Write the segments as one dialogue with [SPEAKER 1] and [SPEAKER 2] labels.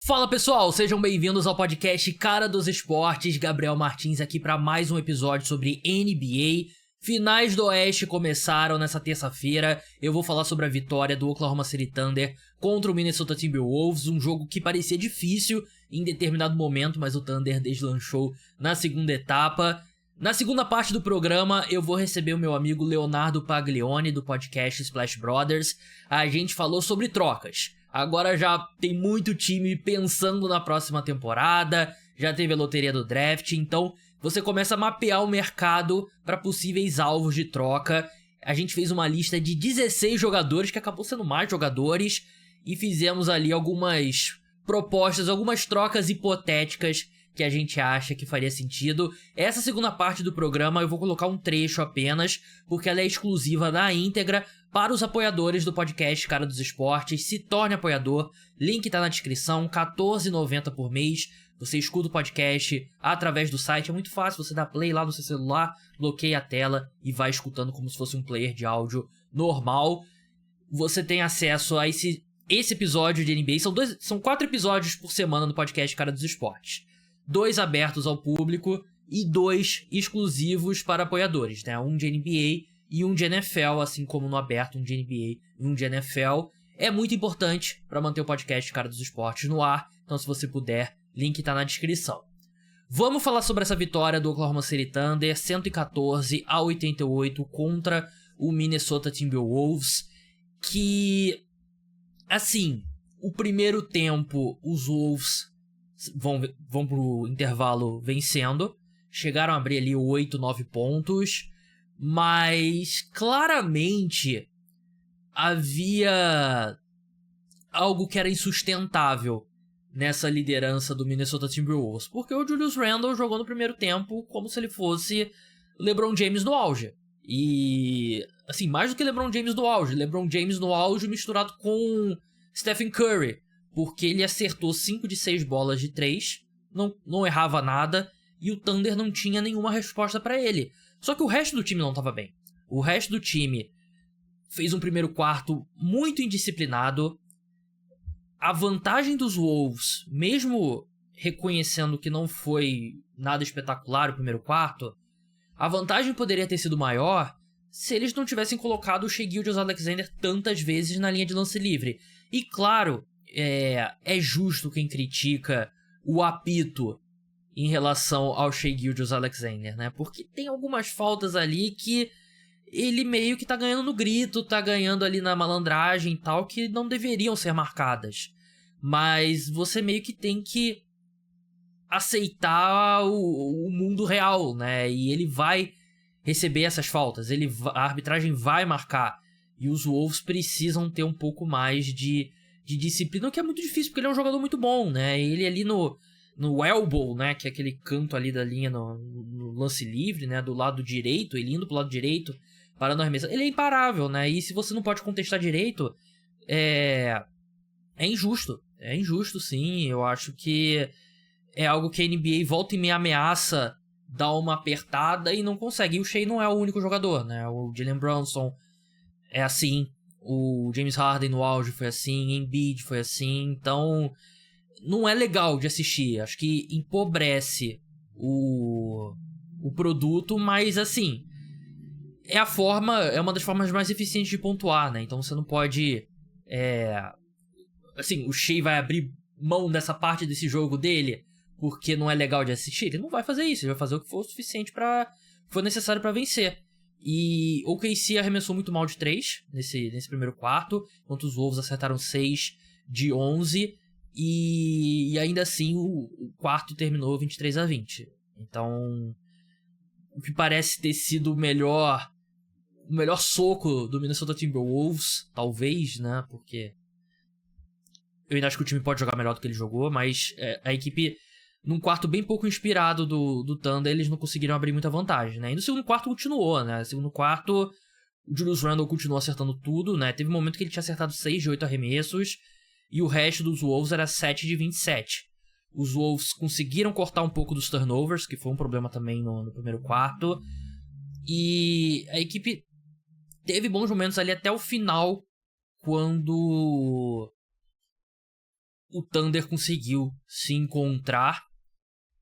[SPEAKER 1] Fala pessoal, sejam bem-vindos ao podcast Cara dos Esportes. Gabriel Martins aqui para mais um episódio sobre NBA. Finais do Oeste começaram nessa terça-feira. Eu vou falar sobre a vitória do Oklahoma City Thunder contra o Minnesota Timberwolves, um jogo que parecia difícil em determinado momento, mas o Thunder deslanchou na segunda etapa. Na segunda parte do programa, eu vou receber o meu amigo Leonardo Paglione, do podcast Splash Brothers. A gente falou sobre trocas. Agora já tem muito time pensando na próxima temporada, já teve a loteria do draft, então você começa a mapear o mercado para possíveis alvos de troca. A gente fez uma lista de 16 jogadores, que acabou sendo mais jogadores, e fizemos ali algumas propostas, algumas trocas hipotéticas que a gente acha que faria sentido. Essa segunda parte do programa eu vou colocar um trecho apenas, porque ela é exclusiva na íntegra para os apoiadores do podcast Cara dos Esportes. Se torne apoiador, link tá na descrição, R$14,90 por mês. Você escuta o podcast através do site, é muito fácil, você dá play lá no seu celular, bloqueia a tela e vai escutando como se fosse um player de áudio normal. Você tem acesso a esse episódio de NBA, são 4 episódios por semana no podcast Cara dos Esportes. 2 abertos ao público e 2 exclusivos para apoiadores, né? Um de NBA e um de NFL, assim como no aberto, um de NBA e um de NFL. É muito importante para manter o podcast Cara dos Esportes no ar, então se você puder, link tá na descrição. Vamos falar sobre essa vitória do Oklahoma City Thunder, 114-88 contra o Minnesota Timberwolves, que, assim, o primeiro tempo os Wolves vão pro intervalo vencendo, chegaram a abrir ali 8, 9 pontos, mas claramente havia algo que era insustentável nessa liderança do Minnesota Timberwolves, porque o Julius Randle jogou no primeiro tempo como se ele fosse LeBron James no auge, e assim, mais do que LeBron James no auge misturado com Stephen Curry, porque ele acertou 5 de 6 bolas de 3, não errava nada, e o Thunder não tinha nenhuma resposta pra ele. Só que o resto do time não estava bem. O resto do time fez um primeiro quarto muito indisciplinado. A vantagem dos Wolves, mesmo reconhecendo que não foi nada espetacular o primeiro quarto, a vantagem poderia ter sido maior se eles não tivessem colocado o Shai Gilgeous-Alexander tantas vezes na linha de lance livre. E claro, é justo quem critica o apito em relação ao Shai Gilgeous-Alexander, né? Porque tem algumas faltas ali que ele meio que tá ganhando no grito, tá ganhando ali na malandragem e tal, que não deveriam ser marcadas. Mas você meio que tem que aceitar o mundo real, né? E ele vai receber essas faltas, a arbitragem vai marcar. E os Wolves precisam ter um pouco mais de disciplina, o que é muito difícil, porque ele é um jogador muito bom, né? Ele ali no elbow, né, que é aquele canto ali da linha no lance livre, né, do lado direito, ele indo pro lado direito, parando a arremessa, ele é imparável, né? E se você não pode contestar direito, é injusto sim. Eu acho que é algo que a NBA volta e meia ameaça dar uma apertada e não consegue. E o Shai não é o único jogador, né? O Jalen Brunson é assim, o James Harden no auge foi assim, Embiid foi assim, então não é legal de assistir. Acho que empobrece o produto, mas assim, é uma das formas mais eficientes de pontuar, né? Então você não pode assim, o Shai vai abrir mão dessa parte desse jogo dele porque não é legal de assistir. Ele não vai fazer isso, ele vai fazer o que for suficiente for necessário para vencer. E o KC arremessou muito mal de 3 nesse primeiro quarto, enquanto os Wolves acertaram 6 de 11, e ainda assim o quarto terminou 23-20. Então, o que parece ter sido o melhor soco do Minnesota Timberwolves, talvez, né? Porque eu ainda acho que o time pode jogar melhor do que ele jogou, mas a equipe, num quarto bem pouco inspirado do Thunder, eles não conseguiram abrir muita vantagem, né? E no segundo quarto continuou, né? No segundo quarto, o Julius Randle continuou acertando tudo, né? Teve um momento que ele tinha acertado 6 de 8 arremessos, e o resto dos Wolves era 7 de 27. Os Wolves conseguiram cortar um pouco dos turnovers, que foi um problema também no primeiro quarto, e a equipe teve bons momentos ali até o final, quando o Thunder conseguiu se encontrar.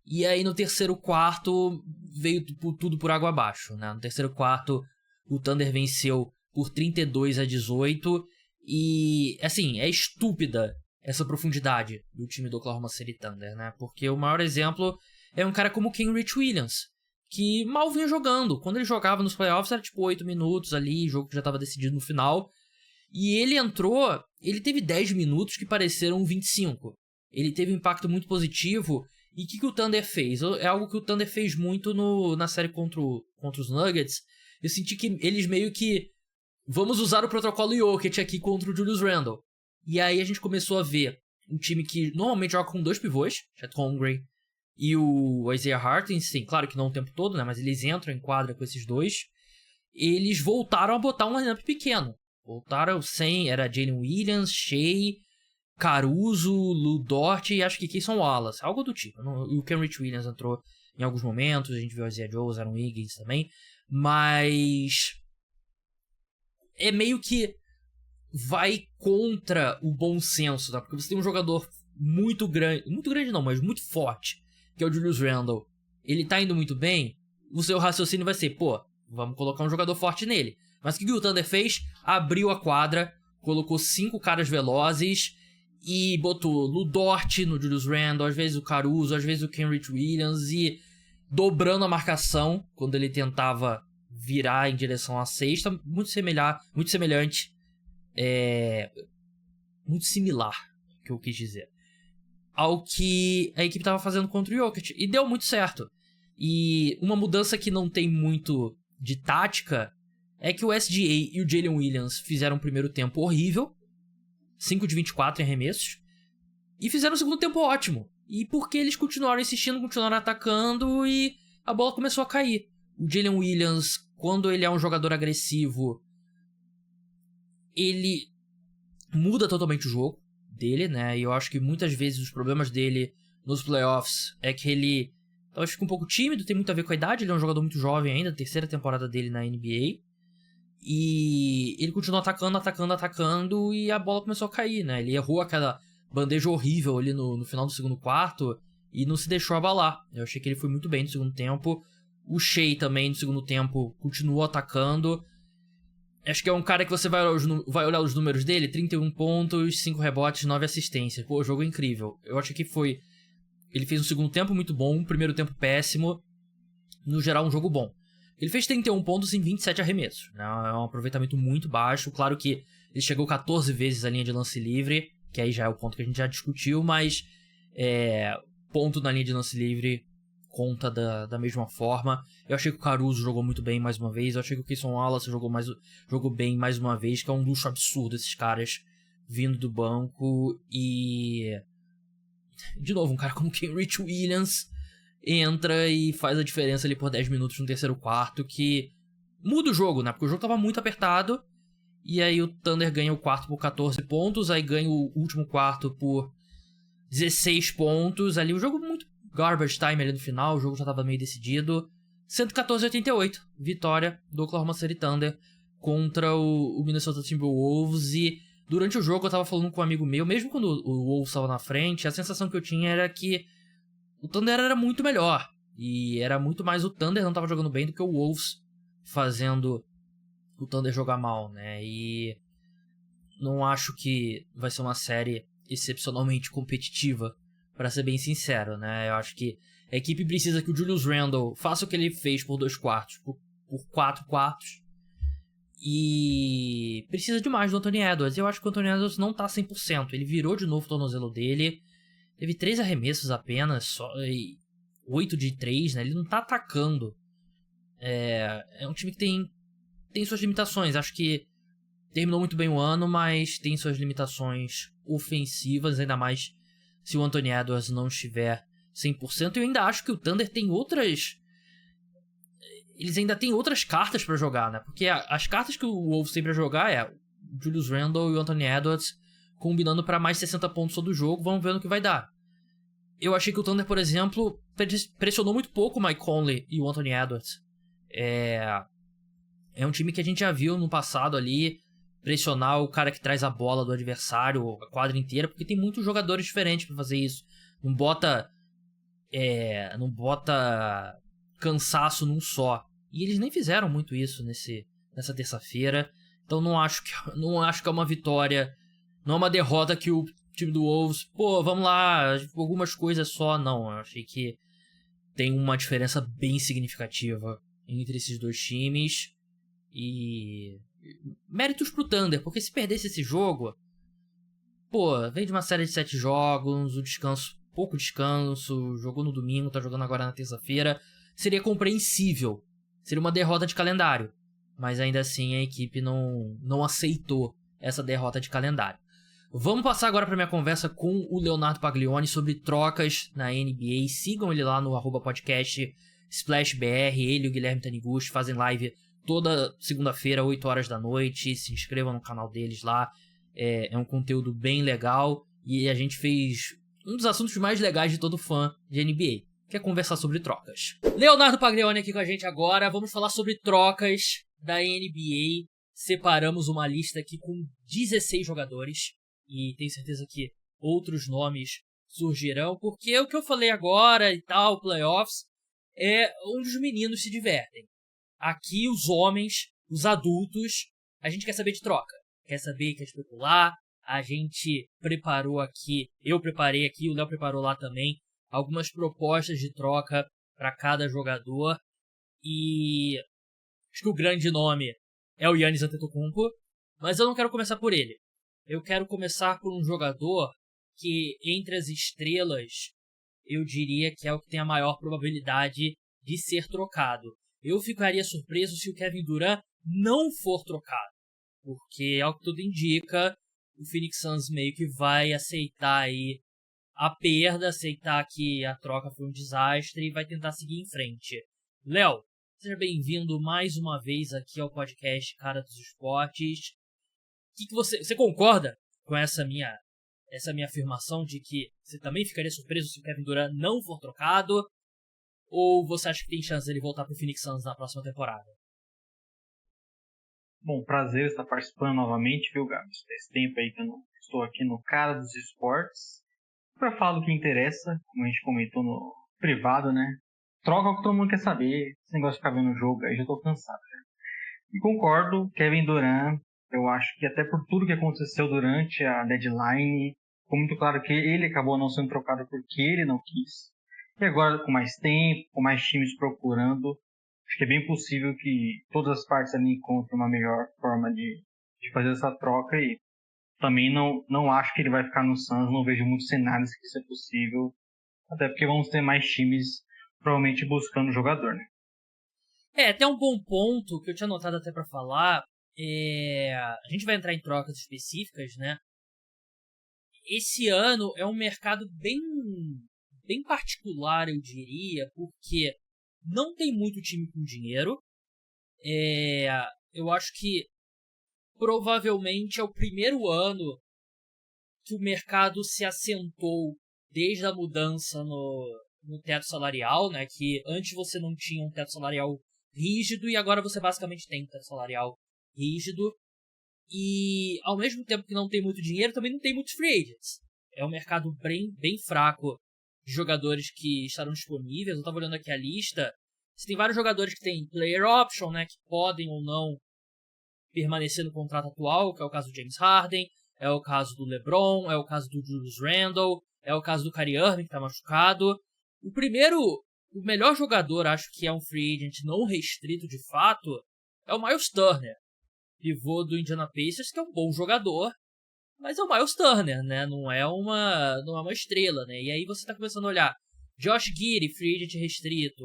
[SPEAKER 1] E aí no terceiro quarto veio tudo por água abaixo, né? No terceiro quarto o Thunder venceu por 32-18. E, assim, é estúpida essa profundidade do time do Oklahoma City Thunder, né? Porque o maior exemplo é um cara como o Kenrich Williams, que mal vinha jogando. Quando ele jogava nos playoffs era tipo 8 minutos ali, jogo que já estava decidido no final. E ele entrou, ele teve 10 minutos que pareceram 25. Ele teve um impacto muito positivo. E o que o Thunder fez? É algo que o Thunder fez muito na série contra os Nuggets. Eu senti que eles meio que... Vamos usar o protocolo Jokic aqui contra o Julius Randle. E aí a gente começou a ver um time que normalmente joga com 2 pivôs, Chet Holmgren e o Isaiah Hartenstein. Claro que não o tempo todo, né? Mas eles entram em quadra com esses dois. Eles voltaram a botar um lineup pequeno. Voltaram sem... Era Jalen Williams, Shea, Caruso, Lu Dort e acho que Keyson Wallace. Algo do tipo. E o Kenrich Williams entrou em alguns momentos. A gente viu o Isaiah Joe, Aaron Wiggins também. Mas... é meio que vai contra o bom senso, tá? Porque você tem um jogador muito grande não, mas muito forte, que é o Julius Randle. Ele tá indo muito bem, o seu raciocínio vai ser, pô, vamos colocar um jogador forte nele. Mas o que o Thunder fez? Abriu a quadra, colocou 5 caras velozes e botou Lu Dort no Julius Randle, às vezes o Caruso, às vezes o Kenrich Williams, e dobrando a marcação quando ele tentava virar em direção à cesta, muito semelhante, muito similar, que eu quis dizer, ao que a equipe estava fazendo contra o Jokic, e deu muito certo. E uma mudança que não tem muito de tática é que o SGA e o Jalen Williams fizeram um primeiro tempo horrível, 5 de 24 em arremessos, e fizeram um segundo tempo ótimo, e porque eles continuaram insistindo, continuaram atacando, e a bola começou a cair. O Jalen Williams, quando ele é um jogador agressivo, ele muda totalmente o jogo dele, né? E eu acho que muitas vezes os problemas dele nos playoffs é que ele talvez fica um pouco tímido, tem muito a ver com a idade, ele é um jogador muito jovem ainda, terceira temporada dele na NBA. E ele continuou atacando e a bola começou a cair, né? Ele errou aquela bandeja horrível ali no final do segundo quarto e não se deixou abalar. Eu achei que ele foi muito bem no segundo tempo. O Shea também, no segundo tempo, continuou atacando. Acho que é um cara que você vai olhar os números dele. 31 pontos, 5 rebotes, 9 assistências. Pô, jogo incrível. Eu acho que foi... Ele fez um segundo tempo muito bom, um primeiro tempo péssimo. No geral, um jogo bom. Ele fez 31 pontos em 27 arremessos, né? É um aproveitamento muito baixo. Claro que ele chegou 14 vezes à linha de lance livre, que aí já é o ponto que a gente já discutiu, mas ponto na linha de lance livre conta da mesma forma. Eu achei que o Caruso jogou muito bem mais uma vez. Eu achei que o Keyson Wallace jogou bem mais uma vez, que é um luxo absurdo esses caras vindo do banco. E de novo, um cara como o Kenrich Williams entra e faz a diferença ali por 10 minutos no terceiro quarto, que muda o jogo, né? Porque o jogo tava muito apertado. E aí o Thunder ganha o quarto por 14 pontos, aí ganha o último quarto por 16 pontos. Ali o jogo muito garbage time ali no final, o jogo já tava meio decidido. 114-88, vitória do Oklahoma City Thunder contra o Minnesota Timberwolves. E durante o jogo eu tava falando com um amigo meu, mesmo quando o Wolves tava na frente, a sensação que eu tinha era que o Thunder era muito melhor. E era muito mais o Thunder não tava jogando bem do que o Wolves fazendo o Thunder jogar mal, né? E não acho que vai ser uma série excepcionalmente competitiva, pra ser bem sincero, né? Eu acho que a equipe precisa que o Julius Randle faça o que ele fez por 2 quartos, por 4 quartos. E precisa de mais do Anthony Edwards. Eu acho que o Anthony Edwards não tá 100%. Ele virou de novo o tornozelo dele. Teve 3 arremessos apenas, só 8 de 3, né? Ele não tá atacando. É um time que tem suas limitações. Acho que terminou muito bem o ano, mas tem suas limitações ofensivas, ainda mais se o Anthony Edwards não estiver 100%. Eu ainda acho que o Thunder tem outras... Eles ainda têm outras cartas pra jogar, né? Porque as cartas que o Wolves tem pra jogar é o Julius Randle e o Anthony Edwards combinando pra mais 60 pontos todo o jogo. Vamos ver no que vai dar. Eu achei que o Thunder, por exemplo, pressionou muito pouco o Mike Conley e o Anthony Edwards. É um time que a gente já viu no passado ali pressionar o cara que traz a bola do adversário a quadra inteira, porque tem muitos jogadores diferentes pra fazer isso. Não bota cansaço num só. E eles nem fizeram muito isso nessa terça-feira. Então não acho que é uma vitória, não é uma derrota que o time do Wolves, vamos lá, algumas coisas só, não. Eu achei que tem uma diferença bem significativa entre esses dois times. E méritos pro Thunder, porque se perdesse esse jogo, vem de uma série de 7 jogos, o descanso, pouco descanso, jogou no domingo, tá jogando agora na terça-feira, seria compreensível, seria uma derrota de calendário, mas ainda assim a equipe não aceitou essa derrota de calendário. Vamos passar agora para minha conversa com o Leonardo Paglioni sobre trocas na NBA. Sigam ele lá no @podcast SplashBR, ele e o Guilherme Taniguchi fazem live toda segunda-feira, 8 horas da noite. Se inscrevam no canal deles lá. É um conteúdo bem legal. E a gente fez um dos assuntos mais legais de todo fã de NBA, que é conversar sobre trocas. Leonardo Paglioni aqui com a gente agora. Vamos falar sobre trocas da NBA. Separamos uma lista aqui com 16 jogadores. E tenho certeza que outros nomes surgirão. Porque o que eu falei agora e tal, playoffs, é onde os meninos se divertem. Aqui os homens, os adultos, a gente quer saber de troca. Quer saber, quer especular. A gente preparou aqui, eu preparei aqui, o Léo preparou lá também, algumas propostas de troca para cada jogador. E acho que o grande nome é o Giannis Antetokounmpo, mas eu não quero começar por ele. Eu quero começar por um jogador que, entre as estrelas, eu diria que é o que tem a maior probabilidade de ser trocado. Eu ficaria surpreso se o Kevin Durant não for trocado, porque, ao que tudo indica, o Phoenix Suns meio que vai aceitar aí a perda, aceitar que a troca foi um desastre e vai tentar seguir em frente. Léo, seja bem-vindo mais uma vez aqui ao podcast Cara dos Esportes. Que você concorda com essa minha afirmação de que você também ficaria surpreso se o Kevin Durant não for trocado? Ou você acha que tem chance dele voltar pro Phoenix Suns na próxima temporada?
[SPEAKER 2] Bom, prazer estar participando novamente, viu, Gabs? Faz tempo aí que eu não estou aqui no Cara dos Esportes para falar do que interessa, como a gente comentou no privado, né? Troca o que todo mundo quer saber, esse negócio de ficar vendo o jogo aí, já tô cansado, né? E concordo, Kevin Durant, eu acho que até por tudo que aconteceu durante a deadline, ficou muito claro que ele acabou não sendo trocado porque ele não quis. E agora, com mais tempo, com mais times procurando, acho que é bem possível que todas as partes ali encontrem uma melhor forma de fazer essa troca. E também não acho que ele vai ficar no Suns, não vejo muitos cenários que isso é possível. Até porque vamos ter mais times provavelmente buscando o jogador, né?
[SPEAKER 1] Até um bom ponto que eu tinha anotado até pra falar. A gente vai entrar em trocas específicas, né? Esse ano é um mercado bem particular, eu diria, porque não tem muito time com dinheiro. Eu acho que provavelmente é o primeiro ano que o mercado se assentou desde a mudança no teto salarial, né? Que antes você não tinha um teto salarial rígido e agora você basicamente tem um teto salarial rígido. E ao mesmo tempo que não tem muito dinheiro, também não tem muitos free agents. É um mercado bem fraco de jogadores que estarão disponíveis. Eu estava olhando aqui a lista. Você tem vários jogadores que têm player option, né? Que podem ou não permanecer no contrato atual, que é o caso do James Harden, é o caso do LeBron, é o caso do Julius Randle, é o caso do Kyrie Irving, que está machucado. O melhor jogador, acho que é um free agent não restrito de fato, é o Miles Turner, pivô do Indiana Pacers, que é um bom jogador, mas é o Miles Turner, né? Não é uma estrela, né? E aí você tá começando a olhar Josh Giddey, free agent restrito.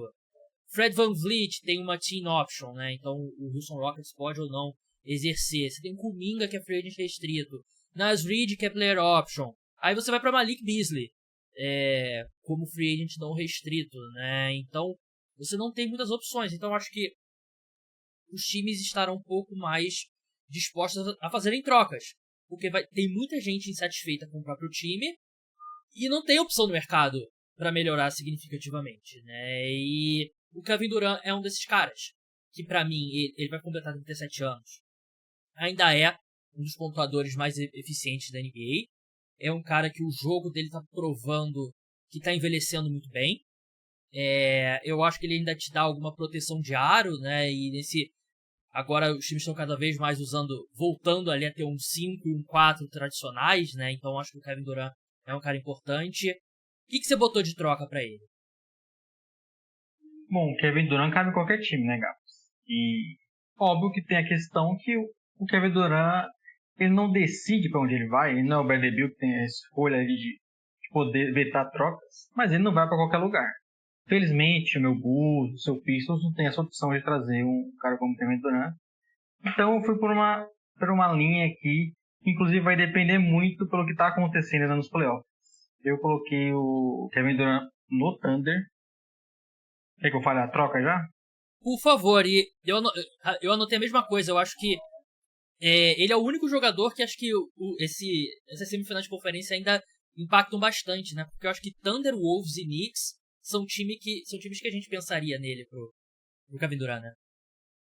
[SPEAKER 1] Fred VanVleet tem uma team option, né? Então o Houston Rockets pode ou não exercer. Você tem o Kuminga, que é free agent restrito. Naz Reid, que é player option. Aí você vai para Malik Beasley, como free agent não restrito, né? Então você não tem muitas opções. Então acho que os times estarão um pouco mais dispostos a fazerem trocas. Porque tem muita gente insatisfeita com o próprio time e não tem opção no mercado para melhorar significativamente, né? E o Kevin Durant é um desses caras que, para mim, ele vai completar 37 anos. Ainda é um dos pontuadores mais eficientes da NBA. É um cara que o jogo dele tá provando que tá envelhecendo muito bem. Eu acho que ele ainda te dá alguma proteção de aro, né? E agora os times estão cada vez mais voltando ali a ter um 5 e um 4 tradicionais, né? Então acho que o Kevin Durant é um cara importante. O que você botou de troca pra ele?
[SPEAKER 2] Bom, o Kevin Durant cabe em qualquer time, né, Gabs? E óbvio que tem a questão que o Kevin Durant, ele não decide para onde ele vai, ele não é o Bradley Beal que tem a escolha ali de poder vetar trocas, mas ele não vai para qualquer lugar. Felizmente, o meu Bulls, o seu Pistons não tem essa opção de trazer um cara como Kevin Durant. Então eu fui por uma linha aqui, que inclusive vai depender muito pelo que está acontecendo ainda nos playoffs. Eu coloquei o Kevin Durant no Thunder. Quer que eu fale a troca já?
[SPEAKER 1] Por favor, e eu anotei a mesma coisa. Eu acho que ele é o único jogador que acho que essas semifinais de conferência ainda impactam bastante, né? Porque eu acho que Thunder, Wolves e Knicks são times que a gente pensaria nele pro Kevin Durant, né?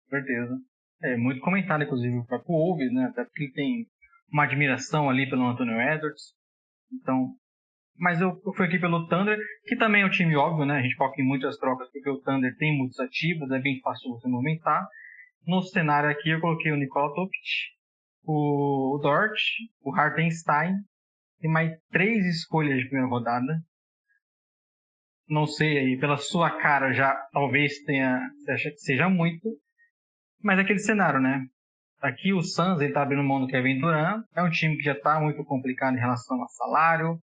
[SPEAKER 2] Certeza. É muito comentado, inclusive, o próprio Wolves, né? Até porque ele tem uma admiração ali pelo Anthony Edwards. Então, mas eu fui aqui pelo Thunder, que também é um time óbvio, né? A gente foca em muitas trocas porque o Thunder tem muitos ativos, é bem fácil você movimentar. No cenário aqui eu coloquei o Nikola Jokic, o Dort, o Hartenstein e mais 3 escolhas de primeira rodada. Não sei aí, pela sua cara já talvez você acha que seja muito, mas é aquele cenário, né? Aqui o Suns ele tá abrindo mão do Kevin Durant, é um time que já está muito complicado em relação a salário,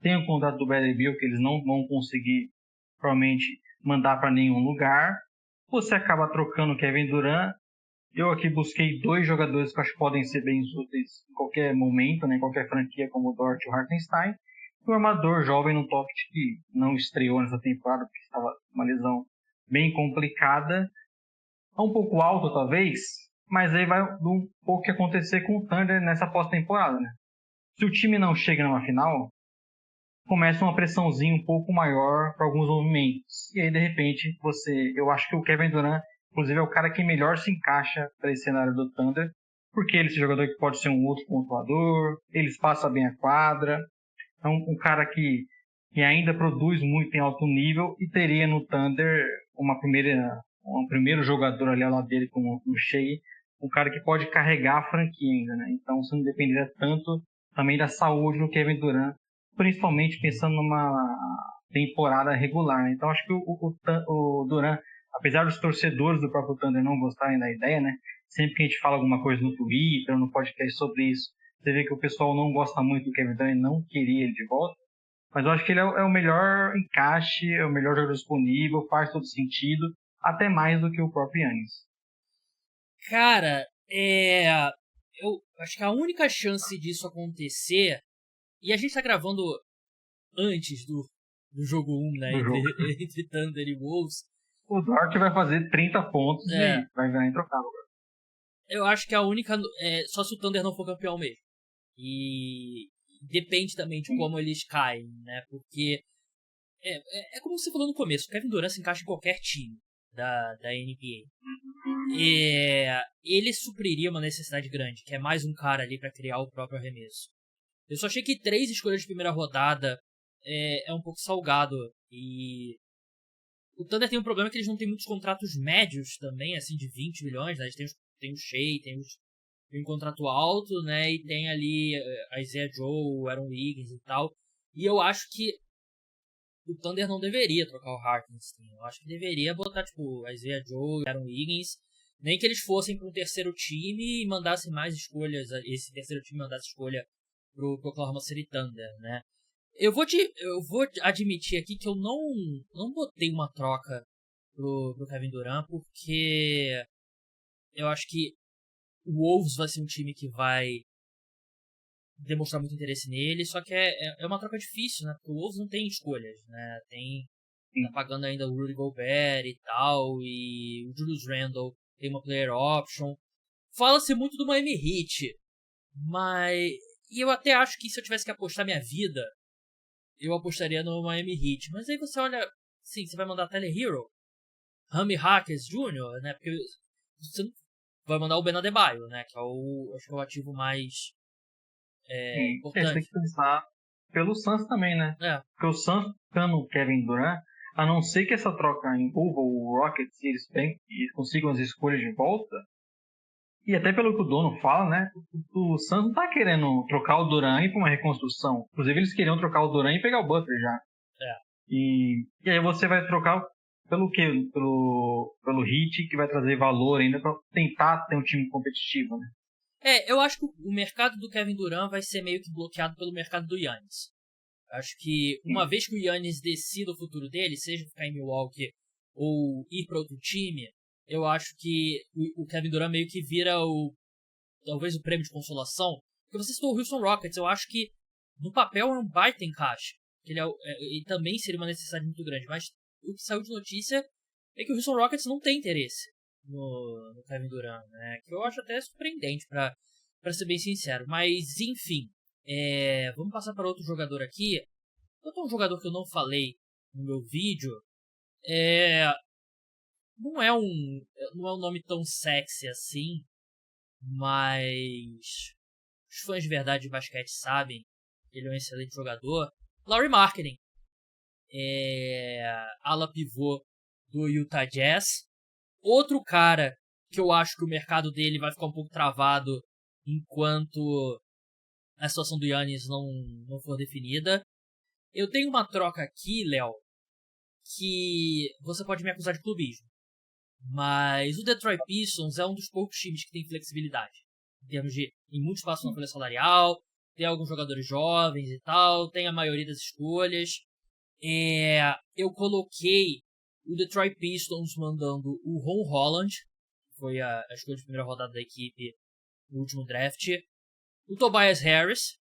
[SPEAKER 2] tem o contrato do Bradley Beal que eles não vão conseguir provavelmente mandar para nenhum lugar. Você acaba trocando o Kevin Durant. Eu aqui busquei 2 jogadores que eu acho que podem ser bem úteis em qualquer momento, né, em qualquer franquia, como o Dort e o Hartenstein. E um armador jovem no Topic que não estreou nessa temporada porque estava uma lesão bem complicada. É um pouco alto talvez, mas aí vai um pouco que acontecer com o Thunder nessa pós-temporada, né? Se o time não chega numa final, começa uma pressãozinha um pouco maior para alguns movimentos. E aí, de repente, eu acho que o Kevin Durant, inclusive, é o cara que melhor se encaixa para esse cenário do Thunder, porque ele é esse jogador que pode ser um outro pontuador, ele espaça bem a quadra, é um cara que ainda produz muito em alto nível e teria no Thunder um primeiro jogador ali ao lado dele com o Shea, um cara que pode carregar a franquia ainda, né? Então você não dependeria tanto também da saúde do Kevin Durant, principalmente pensando numa temporada regular, né? Então acho que o Durant, apesar dos torcedores do próprio Thunder não gostarem da ideia, né? Sempre que a gente fala alguma coisa no Twitter ou no podcast sobre isso, você vê que o pessoal não gosta muito do Kevin Durant e não queria ele de volta. Mas eu acho que ele é o melhor encaixe, é o melhor jogador disponível, faz todo sentido, até mais do que o próprio Giannis.
[SPEAKER 1] Cara, eu acho que a única chance disso acontecer, e a gente tá gravando antes do jogo 1, né, entre Thunder e Wolves.
[SPEAKER 2] O Dort vai fazer 30 pontos e vai virar introcável.
[SPEAKER 1] Eu acho que a única só se o Thunder não for campeão mesmo. E depende também de como eles caem, né? Porque é como você falou no começo, o Kevin Durant se encaixa em qualquer time da NBA. Ele supriria uma necessidade grande, que é mais um cara ali para criar o próprio arremesso. Eu só achei que 3 escolhas de primeira rodada é um pouco salgado. E o Thunder tem um problema que eles não têm muitos contratos médios também, assim, de 20 milhões, né? Eles tem o Shea, tem um contrato alto, né? E tem ali a Isaiah Joe, o Aaron Wiggins e tal. E eu acho que o Thunder não deveria trocar o Hartenstein. Eu acho que deveria botar, tipo, a Isaiah Joe e o Aaron Wiggins. Nem que eles fossem para um terceiro time e mandassem mais escolhas. Esse terceiro time mandasse escolha pro Oklahoma City Thunder, né? Eu vou admitir aqui que eu não botei uma troca pro Kevin Durant, porque eu acho que o Wolves vai ser um time que vai demonstrar muito interesse nele, só que é uma troca difícil, né? Porque o Wolves não tem escolhas, né? Tá pagando ainda o Rudy Gobert e tal, e o Julius Randle tem uma player option. Fala-se muito do Miami Heat, mas... E eu até acho que se eu tivesse que apostar minha vida, eu apostaria no Miami Heat. Mas aí você olha, sim, você vai mandar Tyler Hero, Rami Hackers Jr., né? Porque você não vai mandar o Ben Adebayo, né? Que é acho que é o ativo mais importante.
[SPEAKER 2] Tem que pensar pelo Suns também, né?
[SPEAKER 1] É.
[SPEAKER 2] Porque o Suns ficando o Kevin Durant, a não ser que essa troca envolva o Rockets e consigam as escolhas de volta, e até pelo que o dono fala, né? O Suns não tá querendo trocar o Durant e ir pra uma reconstrução. Inclusive, eles queriam trocar o Durant e pegar o Butler já.
[SPEAKER 1] É.
[SPEAKER 2] E aí você vai trocar pelo quê? Pelo Heat, que vai trazer valor ainda pra tentar ter um time competitivo, né?
[SPEAKER 1] Eu acho que o mercado do Kevin Durant vai ser meio que bloqueado pelo mercado do Giannis. Acho que uma vez que o Giannis decida o futuro dele, seja ficar em Milwaukee ou ir para outro time, eu acho que o Kevin Durant meio que vira talvez o prêmio de consolação. Porque você citou o Houston Rockets, eu acho que no papel é um baita encaixe. E também seria uma necessidade muito grande, mas o que saiu de notícia é que o Houston Rockets não tem interesse no Kevin Durant, né? Que eu acho até surpreendente, pra ser bem sincero. Mas, enfim, vamos passar para outro jogador aqui. Outro jogador que eu não falei no meu vídeo, não é um nome tão sexy assim, mas os fãs de verdade de basquete sabem que ele é um excelente jogador. Lauri Markkanen, ala pivô do Utah Jazz. Outro cara que eu acho que o mercado dele vai ficar um pouco travado enquanto a situação do Giannis não for definida. Eu tenho uma troca aqui, Léo, que você pode me acusar de clubismo. Mas o Detroit Pistons é um dos poucos times que tem flexibilidade. Em termos de em muito espaço na folha salarial, tem alguns jogadores jovens e tal, tem a maioria das escolhas. Eu coloquei o Detroit Pistons mandando o Ron Holland, que foi a escolha de primeira rodada da equipe no último draft. O Tobias Harris,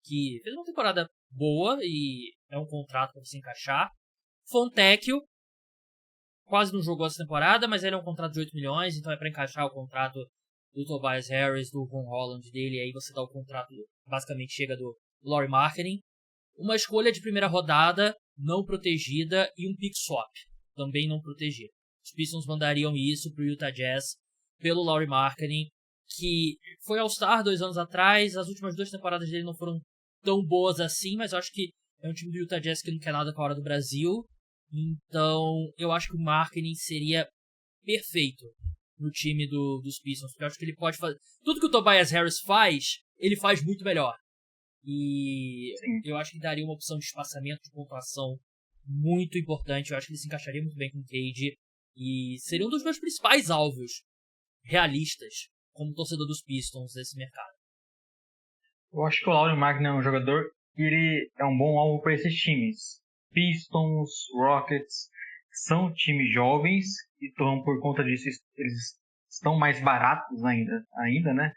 [SPEAKER 1] que fez uma temporada boa e é um contrato para você encaixar. Fontecchio, quase não jogou essa temporada, mas ele é um contrato de 8 milhões, então é para encaixar o contrato do Tobias Harris, do Ron Holland dele, e aí você dá o contrato, basicamente chega do Lauri Markkanen. Uma escolha de primeira rodada não protegida e um pick swap, também não protegido. Os Pistons mandariam isso pro Utah Jazz pelo Lauri Markkanen, que foi All-Star 2 anos atrás, as últimas 2 temporadas dele não foram tão boas assim, mas eu acho que é um time do Utah Jazz que não quer nada com a hora do Brasil. Então, eu acho que o Markkanen seria perfeito no time dos Pistons, porque eu acho que ele pode fazer... Tudo que o Tobias Harris faz, ele faz muito melhor. E eu acho que daria uma opção de espaçamento, de pontuação muito importante. Eu acho que ele se encaixaria muito bem com o Cade e seria um dos meus principais alvos realistas como torcedor dos Pistons desse mercado.
[SPEAKER 2] Eu acho que o Lauri Markkanen é um jogador que ele é um bom alvo para esses times. Pistons, Rockets, são times jovens e então, por conta disso eles estão mais baratos ainda, né?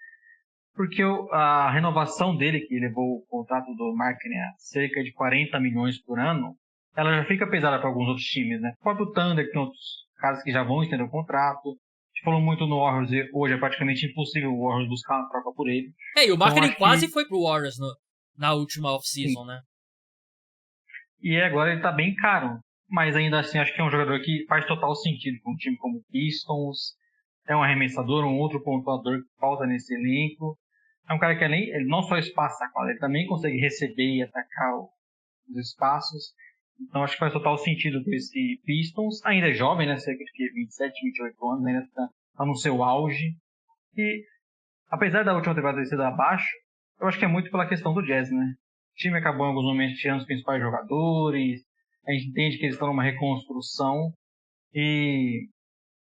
[SPEAKER 2] Porque a renovação dele, que levou o contrato do Markkanen a cerca de 40 milhões por ano, ela já fica pesada para alguns outros times, né? O próprio Thunder, que tem outros caras que já vão estender o contrato. A gente falou muito no Warriors e hoje é praticamente impossível o Warriors buscar uma troca por ele.
[SPEAKER 1] E o Markkanen quase foi pro Warriors na última off-season, né?
[SPEAKER 2] E agora ele tá bem caro. Mas ainda assim, acho que é um jogador que faz total sentido para um time como o Pistons. É um arremessador, um outro pontuador que falta nesse elenco. É um cara que ele não só espaça a quadra, ele também consegue receber e atacar os espaços. Então acho que faz total sentido para esse Pistons. Ainda é jovem, né? Cerca de 27, 28 anos, ainda está no seu auge. E apesar da última temporada ter sido abaixo, eu acho que é muito pela questão do Jazz, né? O time acabou em alguns momentos tirando os principais jogadores. A gente entende que eles estão numa reconstrução. E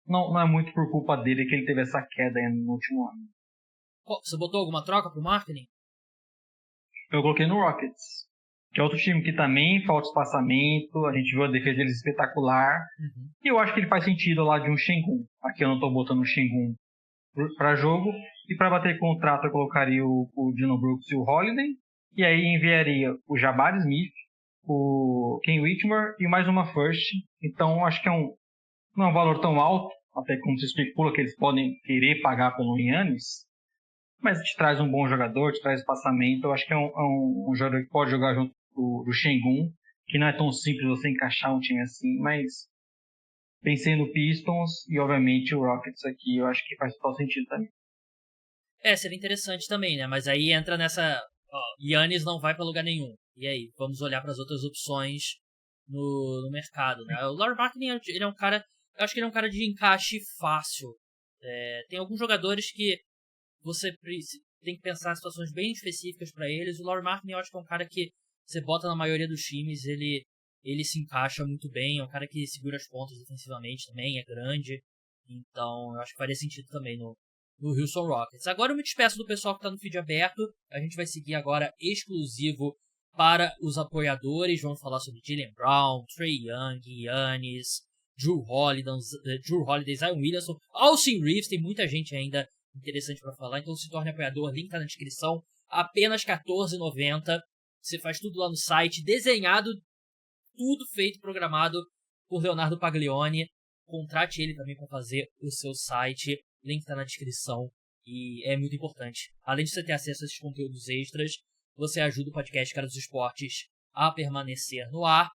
[SPEAKER 2] não é muito por culpa dele que ele teve essa queda no último ano.
[SPEAKER 1] Você botou alguma troca pro Markkanen?
[SPEAKER 2] Eu coloquei no Rockets, que é outro time que também falta espaçamento. A gente viu a defesa deles espetacular.
[SPEAKER 1] Uhum.
[SPEAKER 2] E eu acho que ele faz sentido lá de um Şengün. Aqui eu não estou botando o Şengün para jogo. E para bater contrato eu colocaria o Dillon Brooks e o Holiday. E aí enviaria o Jabari Smith, o Ken Whitmore e mais uma first. Então acho que não é um valor tão alto, até como se especula que eles podem querer pagar pelo Giannis. Mas te traz um bom jogador, te traz espaçamento. Eu acho que é um jogador que pode jogar junto do Şengün, que não é tão simples você encaixar um time assim, mas Pensei no Pistons e, obviamente, o Rockets aqui, eu acho que faz total sentido também.
[SPEAKER 1] Seria interessante também, né? Mas aí entra nessa... Giannis não vai pra lugar nenhum. E aí, vamos olhar para as outras opções no mercado, né? O Lauri Markkanen, ele é um cara... Eu acho que ele é um cara de encaixe fácil. Tem alguns jogadores que você tem que pensar em situações bem específicas para eles. O Lauri Markkanen, eu acho que é um cara que você bota na maioria dos times, ele se encaixa muito bem. É um cara que segura as pontas defensivamente também, é grande. Então, eu acho que faria sentido também no Houston Rockets. Agora eu me despeço do pessoal que tá no feed aberto. A gente vai seguir agora exclusivo para os apoiadores. Vamos falar sobre Jaylen Brown, Trae Young, Giannis, Jrue Holiday, Zion Williamson, Austin Reeves. Tem muita gente ainda interessante para falar. Então se torne apoiador. Link tá na descrição. Apenas R$14,90. Você faz tudo lá no site. Desenhado, tudo feito, programado por Leonardo Paglioni. Contrate ele também para fazer o seu site. Link tá na descrição e é muito importante. Além de você ter acesso a esses conteúdos extras, você ajuda o podcast Cara dos Esportes a permanecer no ar.